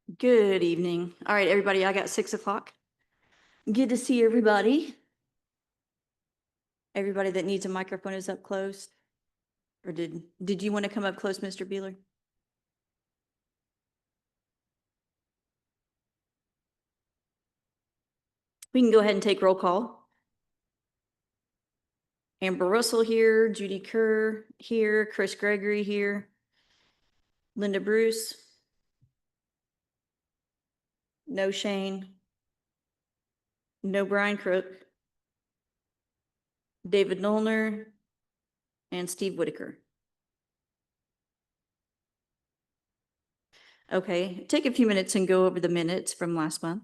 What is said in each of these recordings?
Good evening. All right, everybody, I got 6 o'clock. Good to see everybody. Everybody that needs a microphone is up close. Or did you want to come up close, Mr. Beeler? We can go ahead and take roll call. Amber Russell here, Judy Kerr here, Chris Gregory here, Linda Bruce. No Shane. No Brian Crook. David Nollner and Steve Whitaker. Okay, take a few minutes and go over the minutes from last month.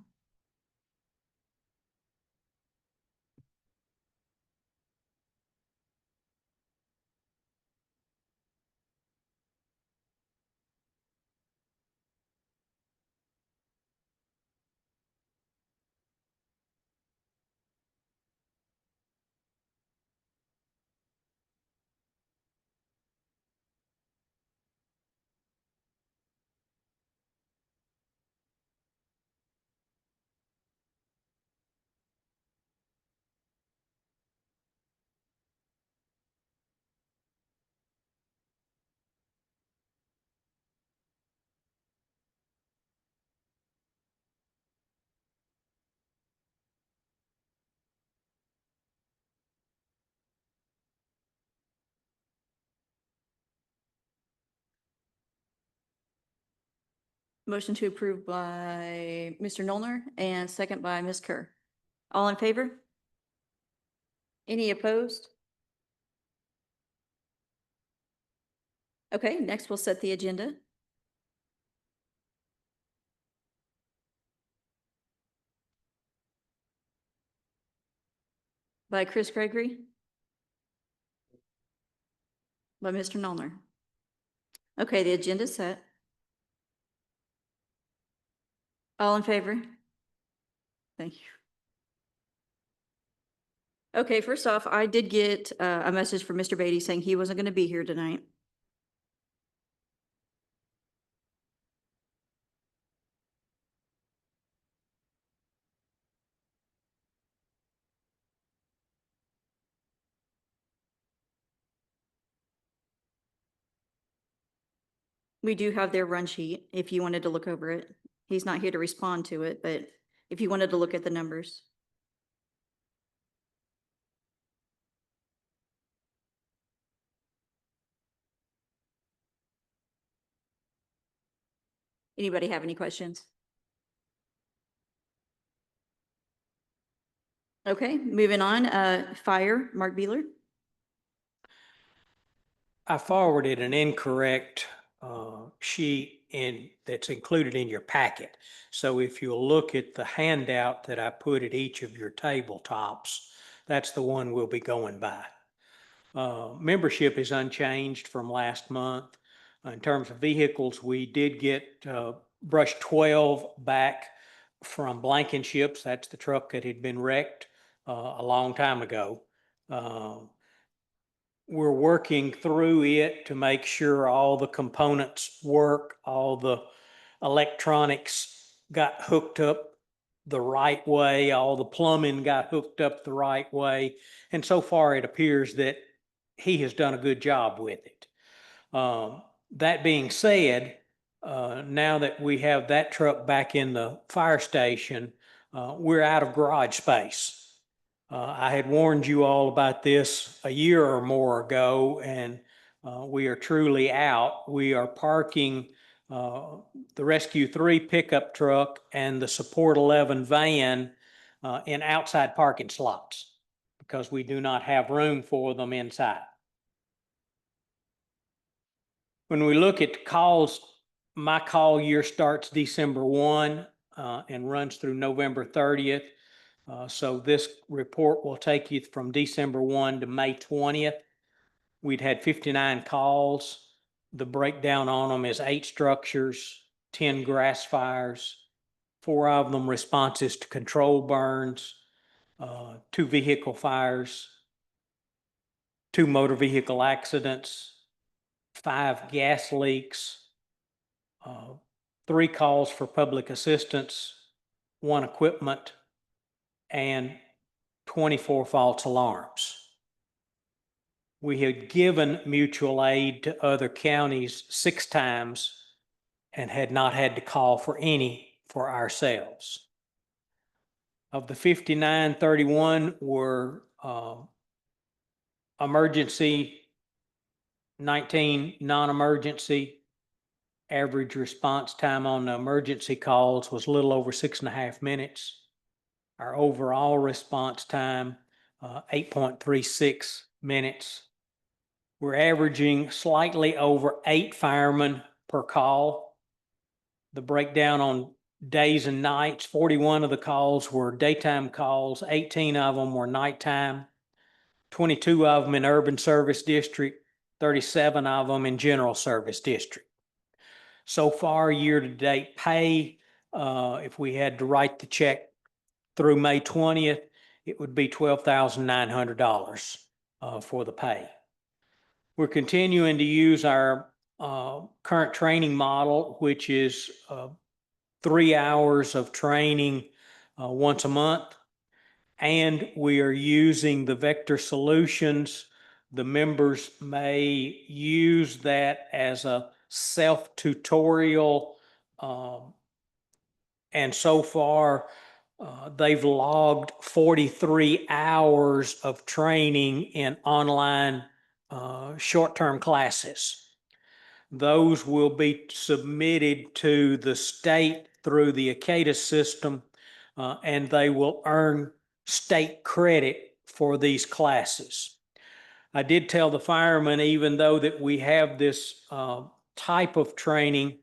Motion to approve by Mr. Nollner and second by Ms. Kerr. All in favor? Any opposed? Okay, next we'll set the agenda. By Chris Gregory. By Mr. Nollner. Okay, the agenda's set. All in favor? Thank you. Okay, first off, I did get a message from Mr. Beatty saying he wasn't going to be here tonight. We do have their run sheet if you wanted to look over it. He's not here to respond to it, but if you wanted to look at the numbers. Anybody have any questions? Okay, moving on. Fire, Mark Beeler. I forwarded an incorrect sheet that's included in your packet. So if you'll look at the handout that I put at each of your tabletops, that's the one we'll be going by. Membership is unchanged from last month. In terms of vehicles, we did get brush 12 back from Blankenship's. That's the truck that had been wrecked a long time ago. We're working through it to make sure all the components work, all the electronics got hooked up the right way, all the plumbing got hooked up the right way. And so far, it appears that he has done a good job with it. That being said, now that we have that truck back in the fire station, we're out of garage space. I had warned you all about this a year or more ago, and we are truly out. We are parking the Rescue 3 pickup truck and the Support 11 van in outside parking slots because we do not have room for them inside. When we look at calls, my call year starts December 1 and runs through November 30th. So this report will take you from December 1 to May 20th. We'd had 59 calls. The breakdown on them is 8 structures, 10 grass fires, 4 of them responses to control burns, 2 vehicle fires, 2 motor vehicle accidents, 5 gas leaks, 3 calls for public assistance, 1 equipment, and 24 false alarms. We had given mutual aid to other counties 6 times and had not had to call for any for ourselves. Of the 59, 31 were emergency, 19 non-emergency. Average response time on the emergency calls was a little over 6.5 minutes. Our overall response time, 8.36 minutes. We're averaging slightly over 8 firemen per call. The breakdown on days and nights, 41 of the calls were daytime calls, 18 of them were nighttime, 22 of them in urban service district, 37 of them in general service district. So far, year-to-date pay, if we had to write the check through May 20th, it would be $12,900 for the pay. We're continuing to use our current training model, which is 3 hours of training once a month. And we are using the Vector Solutions. The members may use that as a self-tutorial. And so far, they've logged 43 hours of training in online short-term classes. Those will be submitted to the state through the ACADA system, and they will earn state credit for these classes. I did tell the firemen, even though that we have this type of training,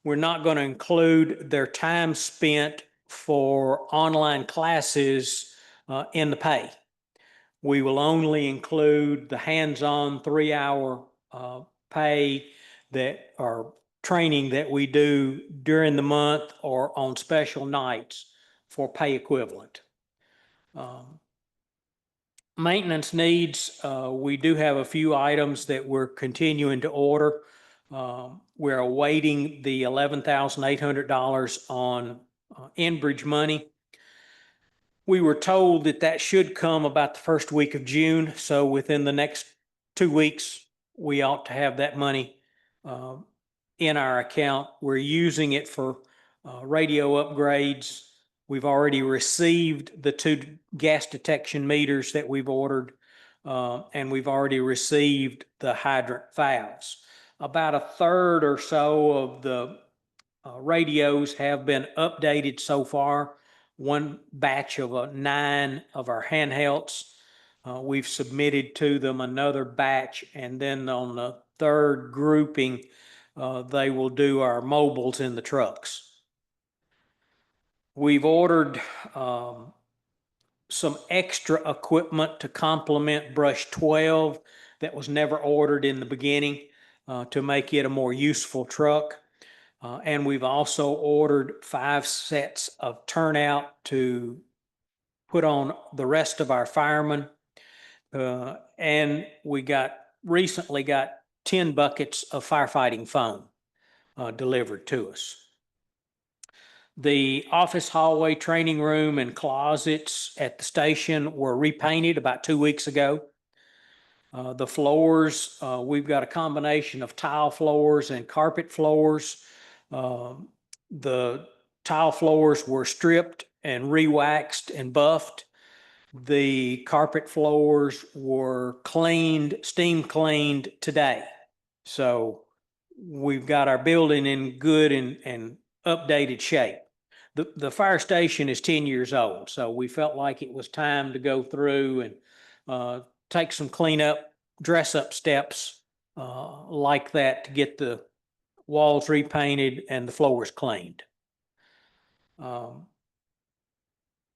we're not going to include their time spent for online classes in the pay. We will only include the hands-on 3-hour pay that are training that we do during the month or on special nights for pay equivalent. Maintenance needs, we do have a few items that we're continuing to order. We're awaiting the $11,800 on Enbridge money. We were told that that should come about the first week of June. So within the next 2 weeks, we ought to have that money in our account. We're using it for radio upgrades. We've already received the 2 gas detection meters that we've ordered, and we've already received the hydrant valves. About a third or so of the radios have been updated so far. 1 batch of 9 of our handhelds. We've submitted to them another batch, and then on the 3rd grouping, they will do our mobiles in the trucks. We've ordered some extra equipment to complement Brush 12 that was never ordered in the beginning to make it a more useful truck. And we've also ordered 5 sets of turnout to put on the rest of our firemen. And we recently got 10 buckets of firefighting foam delivered to us. The office hallway, training room, and closets at the station were repainted about 2 weeks ago. The floors, we've got a combination of tile floors and carpet floors. The tile floors were stripped and re-waxed and buffed. The carpet floors were cleaned, steam cleaned today. So we've got our building in good and updated shape. The fire station is 10 years old, so we felt like it was time to go through and take some cleanup, dress up steps like that to get the walls repainted and the floors cleaned.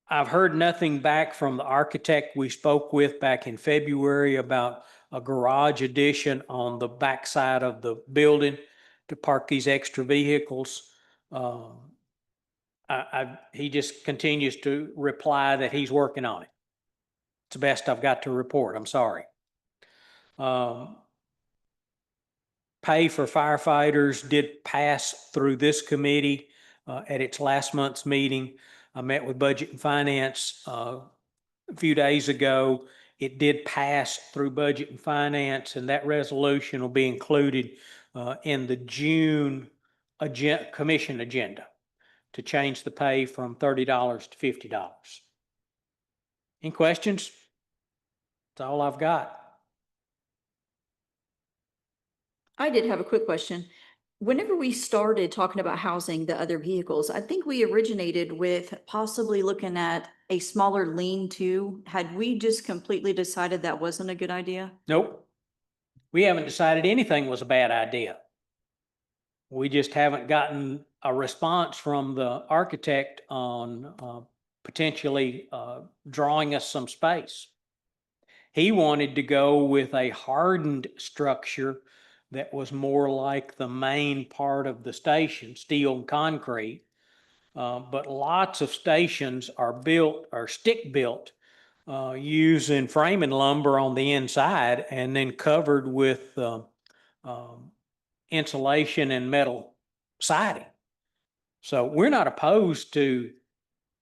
I've heard nothing back from the architect we spoke with back in February about a garage addition on the backside of the building to park these extra vehicles. He just continues to reply that he's working on it. It's the best I've got to report. I'm sorry. pay for firefighters did pass through this committee at its last month's meeting. I met with Budget and Finance a few days ago. It did pass through Budget and Finance, and that resolution will be included in the June commission agenda to change the pay from $30 to $50. Any questions? That's all I've got. I did have a quick question. Whenever we started talking about housing the other vehicles, I think we originated with possibly looking at a smaller lean-to. Had we just completely decided that wasn't a good idea? Nope. We haven't decided anything was a bad idea. We just haven't gotten a response from the architect on potentially drawing us some space. He wanted to go with a hardened structure that was more like the main part of the station, steel and concrete. But lots of stations are built or stick built using framing lumber on the inside and then covered with insulation and metal siding. So we're not opposed to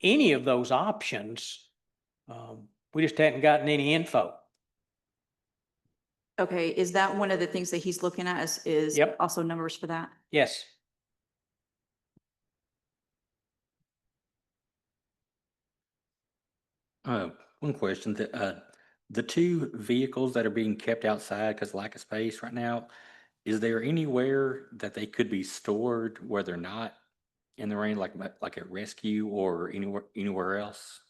any of those options. We just hadn't gotten any info. Okay, is that one of the things that he's looking at is Yep. also numbers for that? Yes. One question, the two vehicles that are being kept outside because lack of space right now, is there anywhere that they could be stored where they're not in the rain, like at rescue or anywhere else?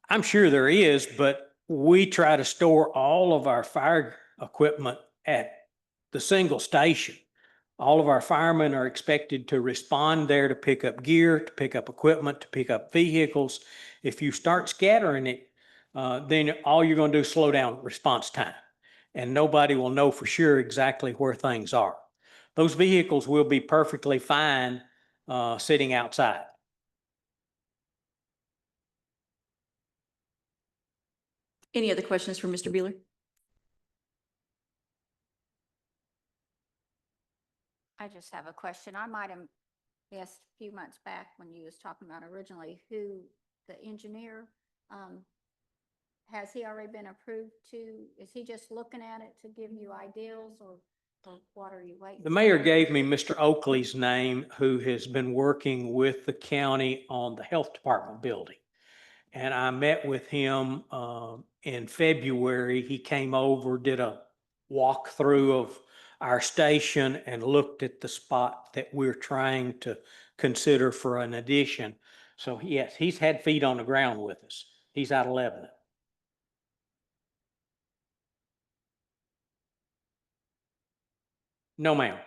I'm sure there is, but we try to store all of our fire equipment at the single station. All of our firemen are expected to respond there to pick up gear, to pick up equipment, to pick up vehicles. If you start scattering it, then all you're going to do is slow down response time, and nobody will know for sure exactly where things are. Those vehicles will be perfectly fine sitting outside. Any other questions for Mr. Beeler? I just have a question. I might have asked a few months back when you was talking about originally who the engineer, has he already been approved to, is he just looking at it to give you ideals or what are you waiting? The mayor gave me Mr. Oakley's name, who has been working with the county on the health department building. And I met with him in February. He came over, did a walkthrough of our station and looked at the spot that we're trying to consider for an addition. So yes, he's had feet on the ground with us. He's out of Lebanon. No, ma'am.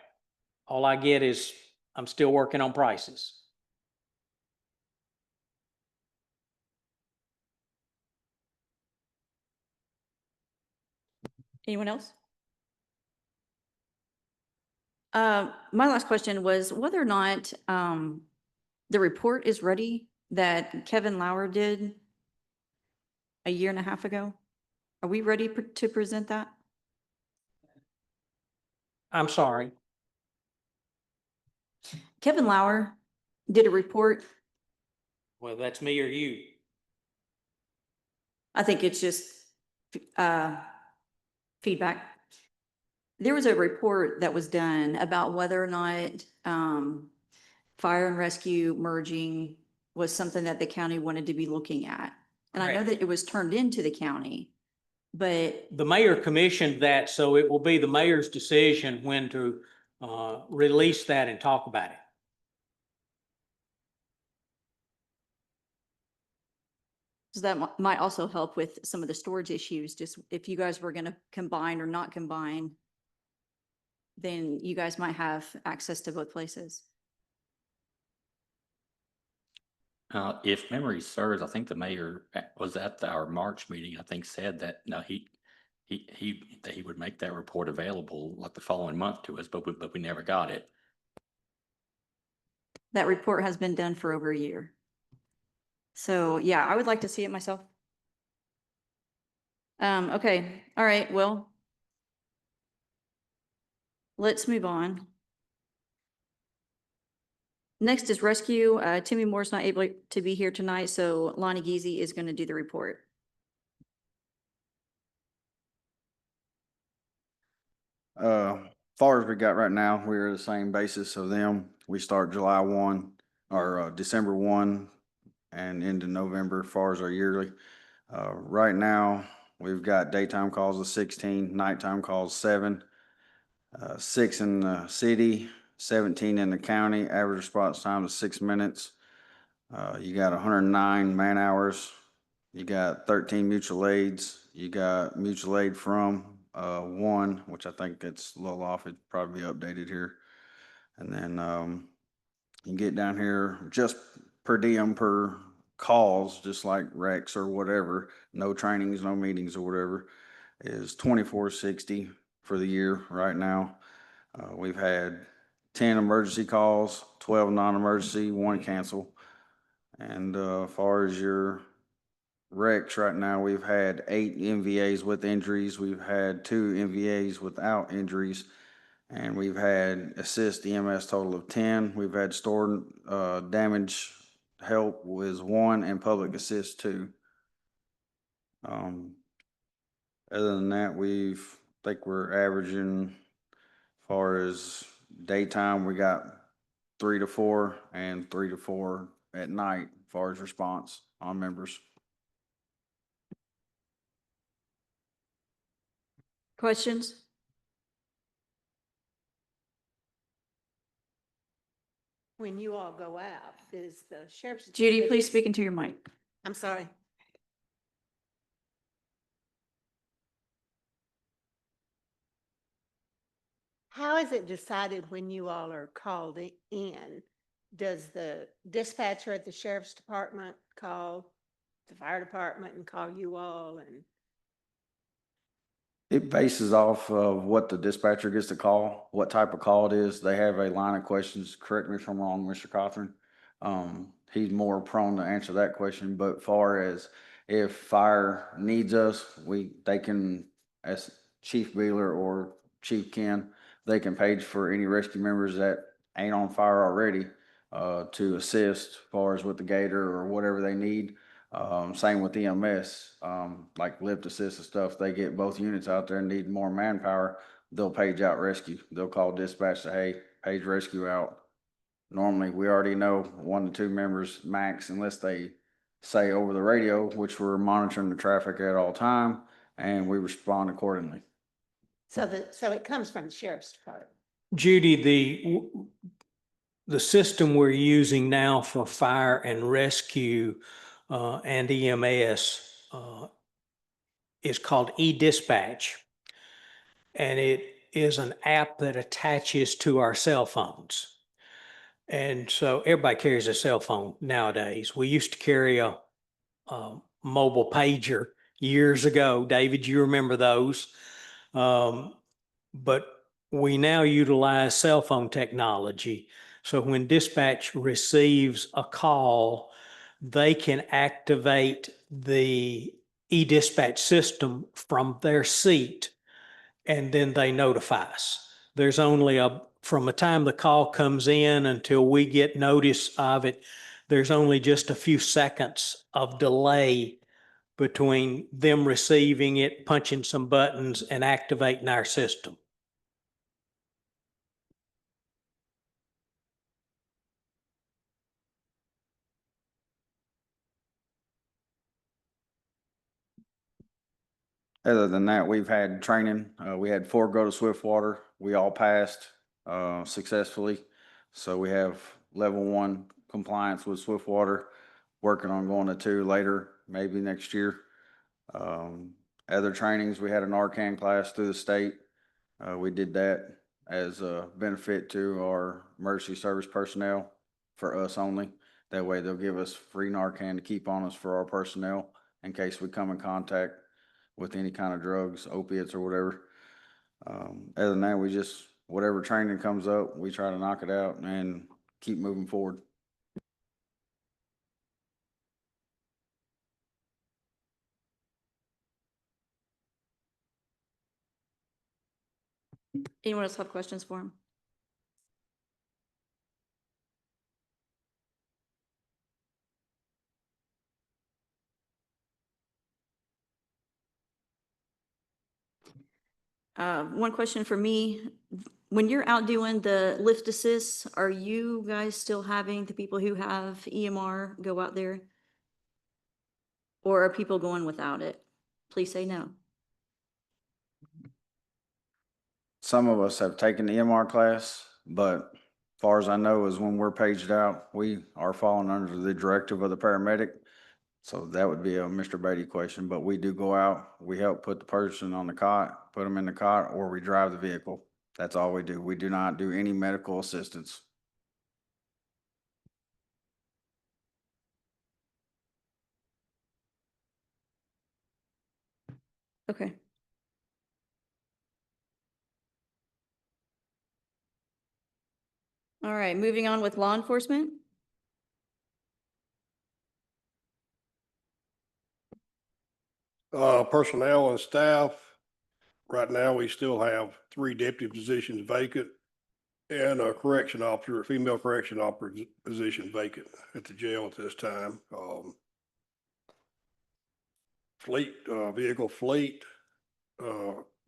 All I get is I'm still working on prices. Anyone else? My last question was whether or not the report is ready that Kevin Lauer did a year and a half ago. Are we ready to present that? I'm sorry. Kevin Lauer did a report. Well, that's me or you. I think it's just feedback. There was a report that was done about whether or not fire and rescue merging was something that the county wanted to be looking at. And I know that it was turned into the county, but The mayor commissioned that, so it will be the mayor's decision when to release that and talk about it. so that might also help with some of the storage issues, just if you guys were going to combine or not combine, then you guys might have access to both places. If memory serves, I think the mayor was at our March meeting, I think said that, no, that he would make that report available like the following month to us, but we never got it. That report has been done for over a year. So yeah, I would like to see it myself. Okay, all right, well, Let's move on. Next is rescue. Timmy Moore's not able to be here tonight, so Lonnie Geezy is going to do the report. Far as we got right now, we're the same basis of them. We start July 1 or December 1 and into November far as our yearly. Right now, we've got daytime calls of 16, nighttime calls 7, 6 in the city, 17 in the county. Average response time is 6 minutes. You got 109 man hours. You got 13 mutual aids. You got mutual aid from 1, which I think it's a little off. It'd probably be updated here. And then you get down here just per diem per calls, just like Rex or whatever. No trainings, no meetings or whatever, is 2460 for the year right now. We've had 10 emergency calls, 12 non-emergency, 1 cancel. And as far as your Rex right now, we've had 8 MVAs with injuries. We've had 2 MVAs without injuries. And we've had assist EMS total of 10. We've had store damage help was 1 and public assist 2. Other than that, think we're averaging, as far as daytime, we got 3 to 4 and 3 to 4 at night, as far as response on members. Questions? When you all go out, is the sheriff's? Judy, please speak into your mic. I'm sorry. How is it decided when you all are called in? Does the dispatcher at the sheriff's department call the fire department and call you all and? It bases off of what the dispatcher gets to call, what type of call it is. They have a line of questions. Correct me if I'm wrong, Mr. Cothran. He's more prone to answer that question, but far as if fire needs us, they can, as Chief Beeler or Chief Ken, they can page for any rescue members that ain't on fire already, to assist as far as with the gator or whatever they need. Same with EMS, like lift assist and stuff. They get both units out there and need more manpower. They'll page out rescue. They'll call dispatch, say, hey, page rescue out. Normally, we already know 1 to 2 members max, unless they say over the radio, which we're monitoring the traffic at all time, and we respond accordingly. So it comes from the sheriff's department. Judy, the system we're using now for fire and rescue and EMS is called eDispatch. And it is an app that attaches to our cell phones. And so everybody carries a cell phone nowadays. We used to carry a mobile pager years ago. David, you remember those? But we now utilize cell phone technology. So when dispatch receives a call, they can activate the eDispatch system from their seat, and then they notify us. There's only from the time the call comes in until we get notice of it, there's only just a few seconds of delay between them receiving it, punching some buttons, and activating our system. Other than that, we've had training. We had 4 go to Swiftwater. We all passed successfully. So we have level 1 compliance with Swiftwater, working on going to 2 later, maybe next year. Other trainings, we had an Arcan class through the state. We did that as a benefit to our emergency service personnel, for us only. That way they'll give us free Narcan to keep on us for our personnel in case we come in contact with any kind of drugs, opiates or whatever. Other than that, we just, whatever training comes up, we try to knock it out and keep moving forward. Anyone else have questions for him? One question for me, when you're out doing the lift assists, are you guys still having the people who have EMR go out there? Or are people going without it? Please say no. Some of us have taken the MR class, but far as I know is when we're paged out, we are falling under the directive of the paramedic. So that would be a Mr. Beatty question, but we do go out, we help put the person on the cot, put them in the cot, or we drive the vehicle. That's all we do. We do not do any medical assistance. Okay. All right, moving on with law enforcement. Personnel and staff, right now, we still have 3 deputy positions vacant and a correction officer, a female correction officer position vacant at the jail at this time. Vehicle fleet,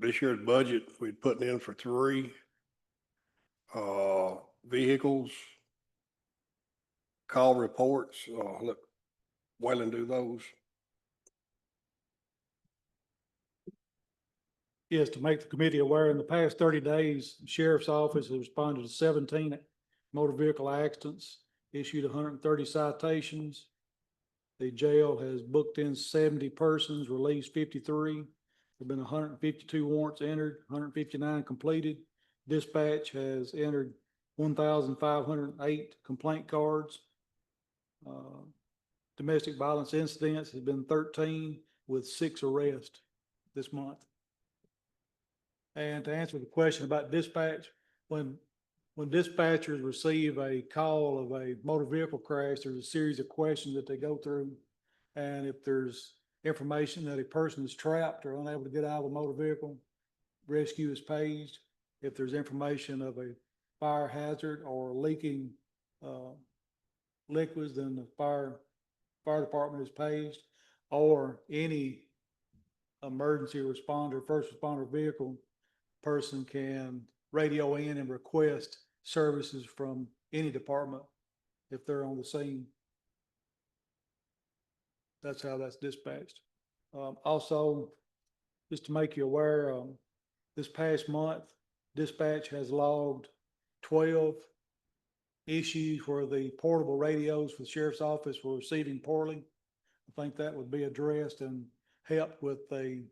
this year's budget, we're putting in for 3 vehicles. Call reports, let Waylon do those. Yes, to make the committee aware, in the past 30 days, the sheriff's office has responded to 17 motor vehicle accidents, issued 130 citations. The jail has booked in 70 persons, released 53. There've been 152 warrants entered, 159 completed. Dispatch has entered 1,508 complaint cards. Domestic violence incidents has been 13 with 6 arrests this month. And to answer the question about dispatch, when dispatchers receive a call of a motor vehicle crash, there's a series of questions that they go through. And if there's information that a person is trapped or unable to get out of a motor vehicle, rescue is paged. If there's information of a fire hazard or leaking liquids, then the fire department is paged, or any emergency responder, first responder vehicle person can radio in and request services from any department if they're on the scene. That's how that's dispatched. Also, just to make you aware, this past month, dispatch has logged 12 issues where the portable radios for the sheriff's office were receiving poorly. I think that would be addressed and helped with the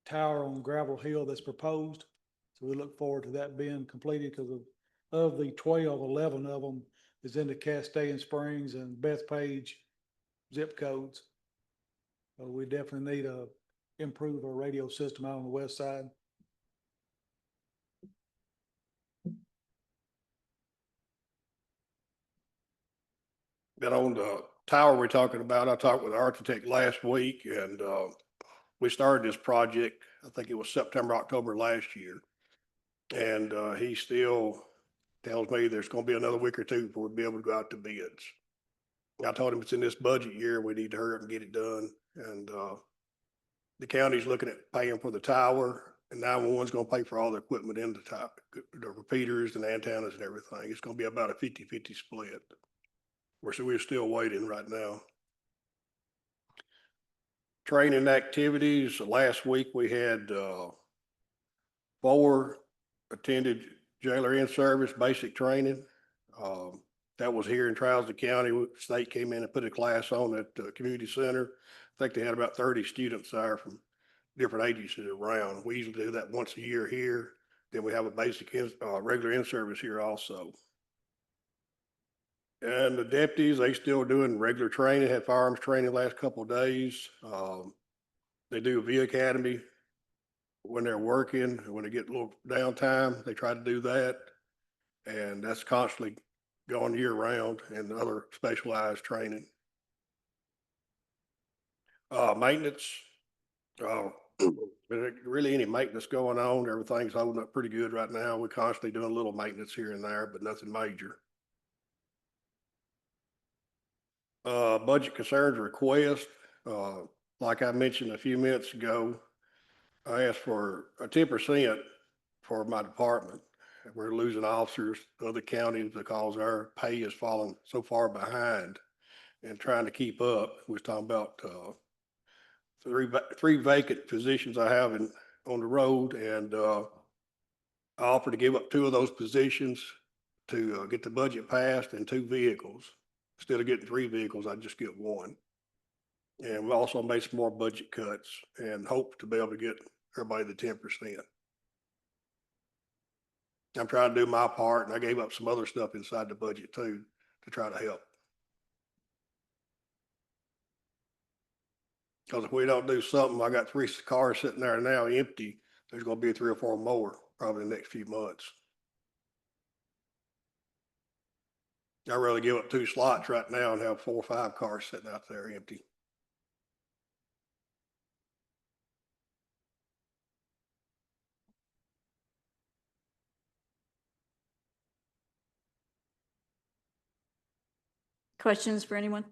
tower on Gravel Hill that's proposed. So we look forward to that being completed because of the 12, 11 of them is in the Castaic Springs and Bethpage zip codes. So we definitely need to improve our radio system out on the west side. Been on the tower we're talking about, I talked with the architect last week and, we started this project, I think it was September, October last year. And, he still tells me there's gonna be another week or 2 before we'll be able to go out to bids. I told him it's in this budget year, we need to hurry up and get it done. And, the county's looking at paying for the tower, and 911's gonna pay for all the equipment in the tower, the repeaters and antennas and everything. It's gonna be about a 50-50 split. We're still waiting right now. Training activities, last week we had 4 attended jailer in service basic training. That was here in Trouser County. State came in and put a class on at the community center. I think they had about 30 students there from different agencies around. We usually do that once a year here. Then we have a basic regular in service here also. And the deputies, they still doing regular training, had firearms training last couple of days. They do a V Academy when they're working, when they get a little downtime, they try to do that. And that's constantly going year round and other specialized training. Maintenance, Really any maintenance going on. Everything's holding up pretty good right now. We're constantly doing a little maintenance here and there, but nothing major. Budget concerns request, like I mentioned a few minutes ago, I asked for a 10% for my department. We're losing officers to other counties because our pay is falling so far behind and trying to keep up. We was talking about, three vacant positions I have on the road, and, I offered to give up two of those positions to, get the budget passed and two vehicles. Instead of getting three vehicles, I'd just get one. And we also made some more budget cuts and hope to be able to get everybody the 10%. I'm trying to do my part, and I gave up some other stuff inside the budget too, to try to help. Because if we don't do something, I got three cars sitting there now empty. There's gonna be three or four more probably in the next few months. I'd rather give up two slots right now and have 4 or 5 cars sitting out there empty. Questions for anyone?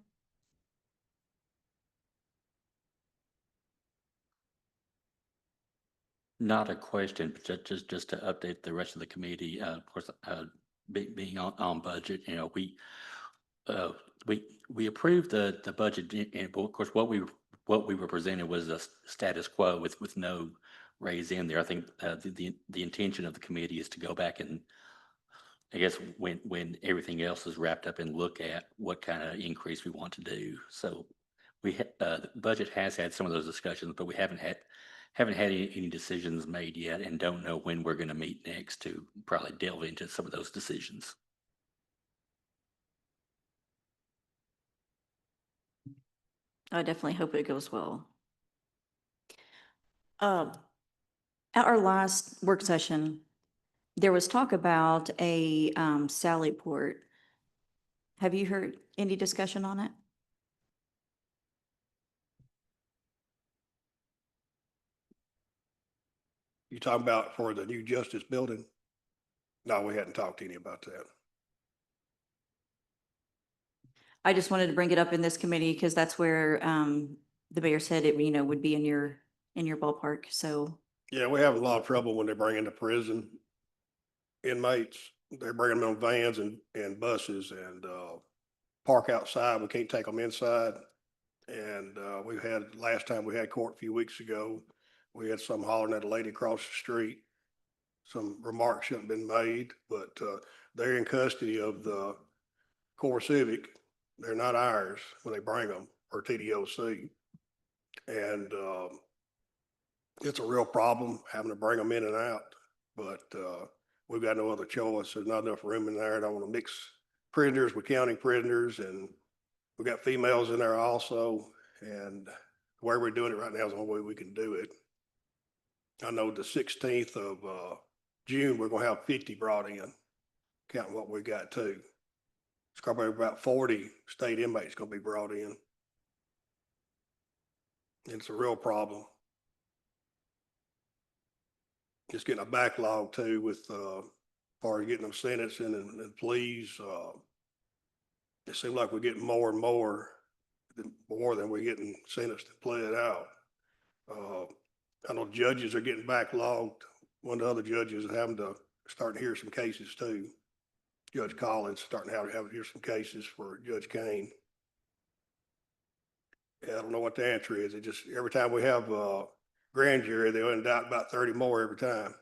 Not a question, but just to update the rest of the committee, of course, being on budget, you know, we approved the budget, and of course, what we were presented was a status quo with no raise in there. I think, the intention of the committee is to go back and, I guess, when everything else is wrapped up, and look at what kind of increase we want to do. So the budget has had some of those discussions, but we haven't had any decisions made yet, and don't know when we're going to meet next to probably delve into some of those decisions. I definitely hope it goes well. At our last work session, there was talk about a Sally Port. Have you heard any discussion on it? You talking about for the new justice building? No, we hadn't talked to any about that. I just wanted to bring it up in this committee because that's where the mayor said it, would be in your ballpark. So Yeah, we have a lot of trouble when they bring in the prison inmates. They're bringing them on vans and buses and, park outside. We can't take them inside. And, last time we had court a few weeks ago, we had some hollering at a lady across the street. Some remarks shouldn't have been made, but, they're in custody of the Core Civic. They're not ours when they bring them, or TDOC. And, it's a real problem having to bring them in and out, but, we've got no other choice. There's not enough room in there. I don't want to mix prisoners with county prisoners, and we got females in there also. And the way we're doing it right now is the only way we can do it. I know the 16th of, June, we're gonna have 50 brought in, counting what we got too. It's probably about 40 state inmates gonna be brought in. It's a real problem. Just getting a backlog too with, as far as getting them sentencing and pleas. It seems like we're getting more and more than we're getting sentenced and pled out. I know judges are getting backlogged. One of the other judges is having to start to hear some cases too. Judge Collins starting to have to hear some cases for Judge Kane. Yeah, I don't know what the answer is. It just, every time we have a grand jury, they indict about 30 more every time.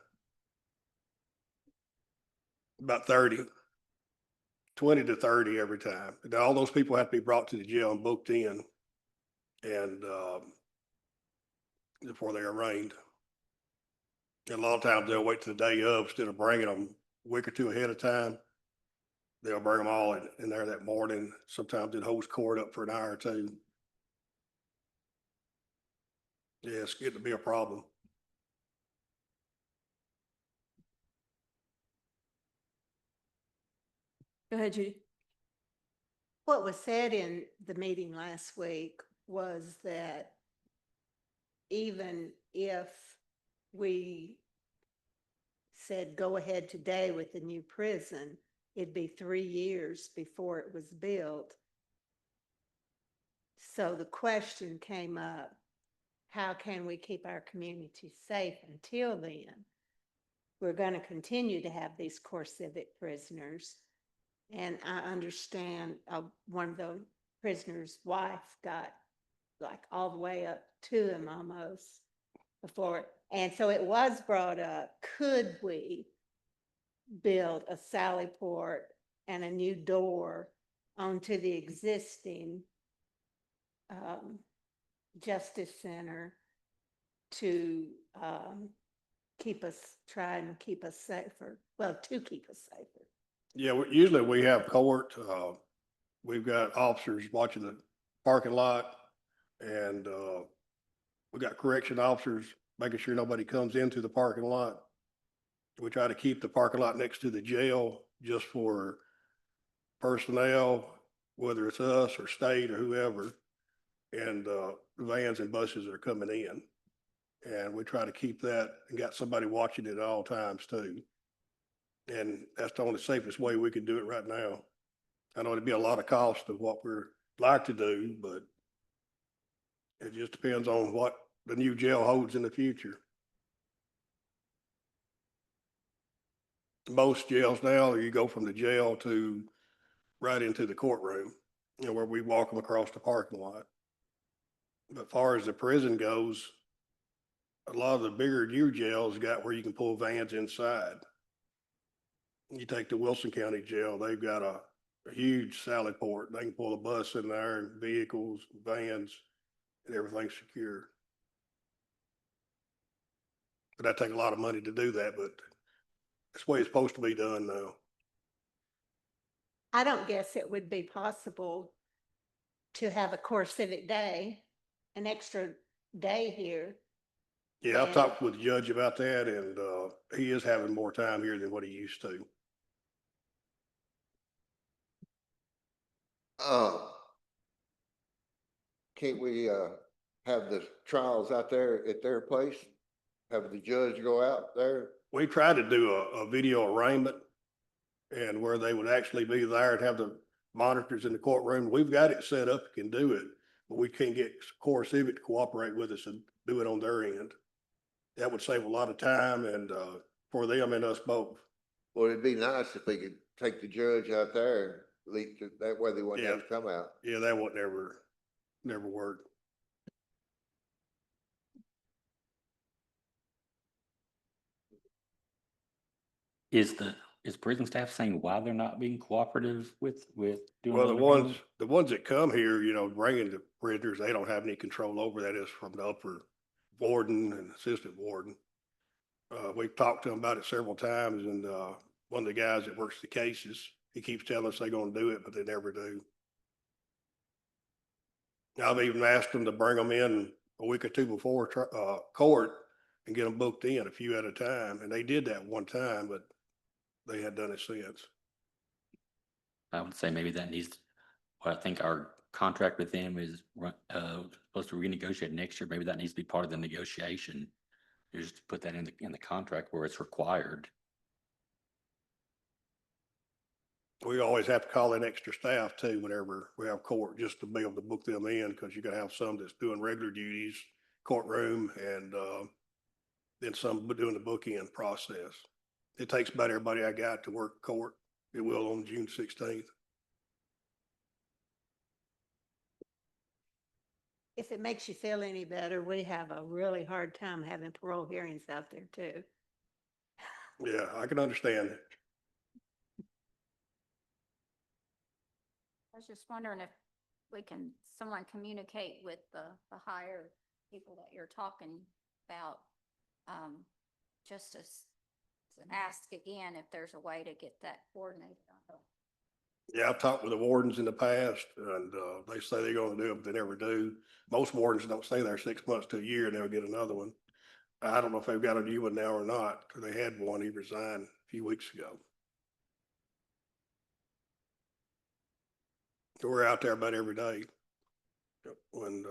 About 30. 20 to 30 every time. And all those people have to be brought to the jail and booked in, and, before they're arraigned. And a lot of times they'll wait till the day of instead of bringing them a week or two ahead of time. They'll bring them all in there that morning. Sometimes it holds court up for an hour or two. Yeah, it's getting to be a problem. go ahead, Judy. What was said in the meeting last week was that even if we said go ahead today with the new prison, it'd be 3 years before it was built. So the question came up, how can we keep our community safe until then? We're going to continue to have these core civic prisoners. And I understand one of the prisoners' wife got like all the way up to him almost before. And so it was brought up, could we build a sally port and a new door onto the existing Justice Center to try and keep us safer, well, to keep us safer. Yeah, usually we have court, we've got officers watching the parking lot, and, we got correction officers making sure nobody comes into the parking lot. We try to keep the parking lot next to the jail just for personnel, whether it's us or state or whoever, and, vans and buses that are coming in. And we try to keep that and got somebody watching it at all times too. And that's the only safest way we can do it right now. I know it'd be a lot of cost of what we're like to do, but it just depends on what the new jail holds in the future. Most jails now, you go from the jail to right into the courtroom, where we walk them across the parking lot. But as far as the prison goes, a lot of the bigger new jails got where you can pull vans inside. You take the Wilson County Jail, they've got a huge sally port. They can pull a bus in there and vehicles, vans, and everything's secure. But that take a lot of money to do that, but that's the way it's supposed to be done now. I don't guess it would be possible to have a core civic day, an extra day here. Yeah, I've And- talked with the judge about that, and he is having more time here than what he used to. Can't we, have the trials out there at their place? Have the judge go out there? We tried to do a video arraignment, and where they would actually be there and have the monitors in the courtroom. We've got it set up, can do it, but we can't get Core Civic to cooperate with us and do it on their end. That would save a lot of time and for them and us both. Well, it'd be nice if they could take the judge out there, at least that way they wouldn't have to come out. Yeah, that would never work. Is prison staff saying why they're not being cooperative with doing? Well, what they're the ones that come here, bringing the prisoners, they don't have any control over that. Is from the upper warden and assistant warden. We've talked to them about it several times, and one of the guys that works the cases, he keeps telling us they're gonna do it, but they never do. I've even asked them to bring them in a week or two before court and get them booked in a few at a time, and they did that one time, but they had done it since. I would say maybe that needs, well, I think our contract with them is supposed to renegotiate next year. Maybe that needs to be part of the negotiation. Just put that in the contract where it's required. We always have to call in extra staff too, whenever we have court, just to be able to book them in, because you gotta have some that's doing regular duties, courtroom, and then some doing the bookend process. It takes about everybody I got to work court. It will on June 16th. If it makes you feel any better, we have a really hard time having parole hearings out there too. Yeah, I can understand it. I was just wondering if someone communicate with the higher people that you're talking about, just to ask again if there's a way to get that coordinated. Yeah, I've talked with the wardens in the past, and they say they're gonna do it, but they never do. Most wardens don't stay there 6 months to a year, and they'll get another one. I don't know if they've got a new one now or not, because they had one, he resigned a few weeks ago. We're out there about every day. And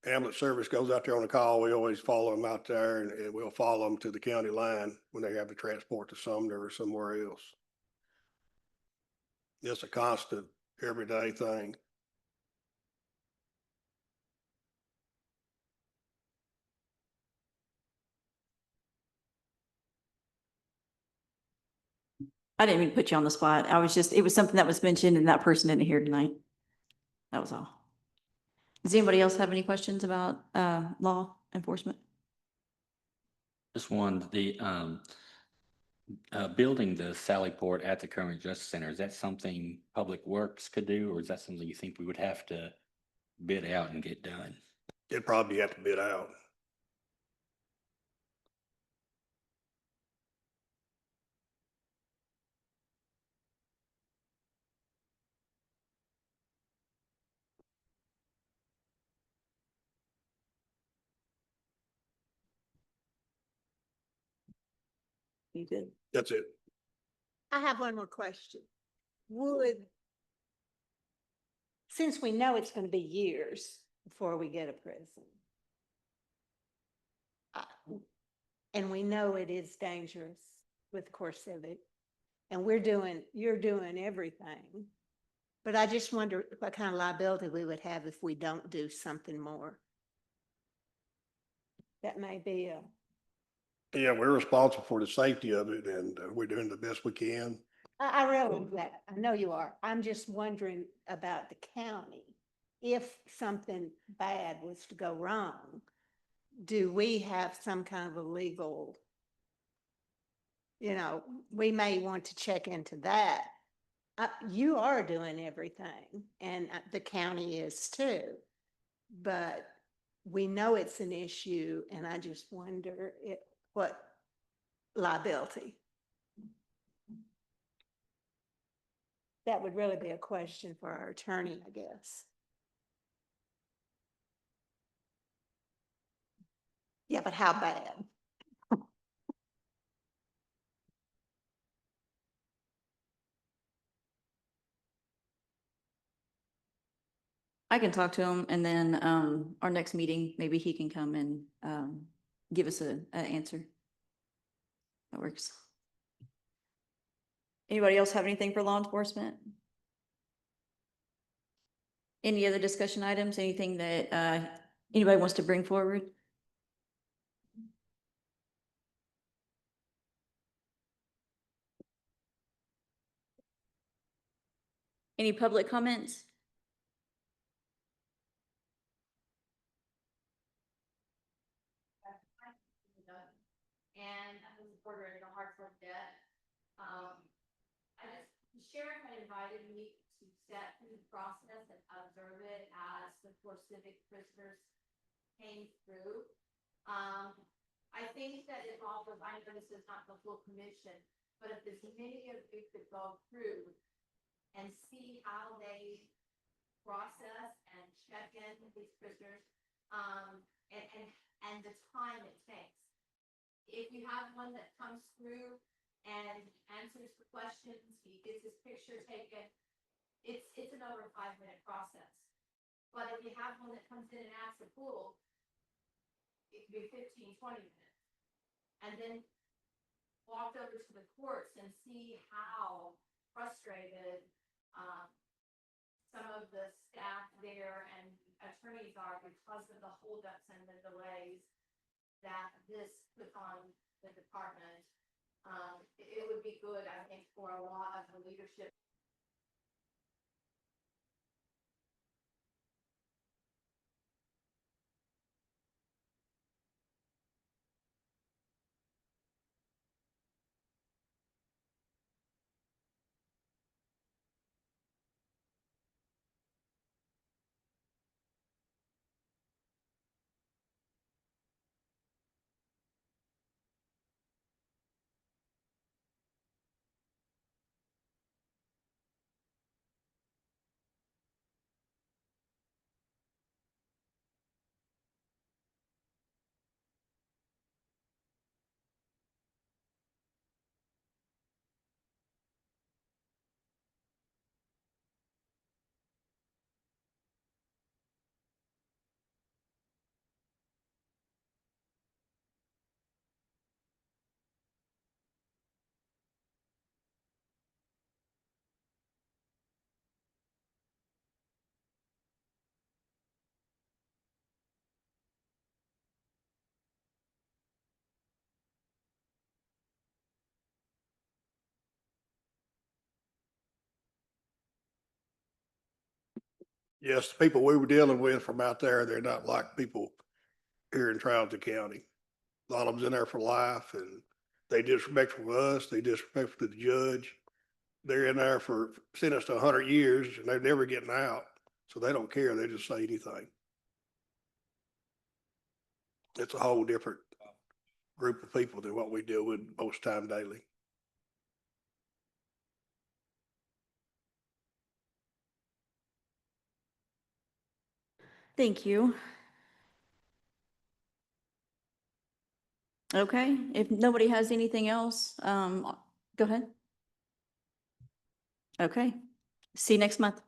ambulance service goes out there on a call, we always follow them out there and we'll follow them to the county line when they have to transport to Sumner or somewhere else. It's a constant, everyday thing. I didn't mean to put you on the spot. I was just, it was something that was mentioned and that person didn't hear tonight. That was all. Does anybody else have any questions about, law enforcement? Just one, building the Sally Port at the current Justice Center, is that something Public Works could do, or is that something you think we would have to bid out and get done? It'd probably have to bid out. You did. That's it. I have one more question. Since we know it's gonna be years before we get a prison, and we know it is dangerous with CoreCivic, and you're doing everything. But I just wonder what kind of liability we would have if we don't do something more. That may be Yeah, we're responsible for the safety of it and we're doing the best we can. I realize that. I know you are. I'm just wondering about the county. If something bad was to go wrong, do we have some kind of a legal, we may want to check into that. You are doing everything and the county is too, but we know it's an issue and I just wonder what liability. That would really be a question for our attorney, I guess. Yeah, but how bad? I can talk to him and then, our next meeting, maybe he can come and, give us an answer. That works. Anybody else have anything for law enforcement? Any other discussion items, anything that, anybody wants to bring forward? Any public comments? And I was a supporter in the Hartford debt. The sheriff had invited me to set through the process and observe it as the CoreCivic prisoners came through. I think that if all of, I know this is not the full commission, but if as many of you could go through and see how they process and check in with these prisoners, and the time it takes. If you have one that comes through and answers the questions, he gets his picture taken, it's an over 5 minute process. But if you have one that comes in and asks a pool, it could be 15, 20 minutes. And then walk over to the courts and see how frustrated some of the staff there and attorneys are because of the holdups and the delays that this puts on the department. It would be good, I think, for a lot of the leadership. Yes, the people we were dealing with from out there, they're not like people here in Trounsy County. A lot of them's in there for life and they disrespectful to us, they disrespectful to the judge. They're in there for sentenced to 100 years and they're never getting out. So they don't care. They just say anything. It's a whole different group of people than what we deal with most time daily. Thank you. Okay, if nobody has anything else, go ahead. Okay, see you next month.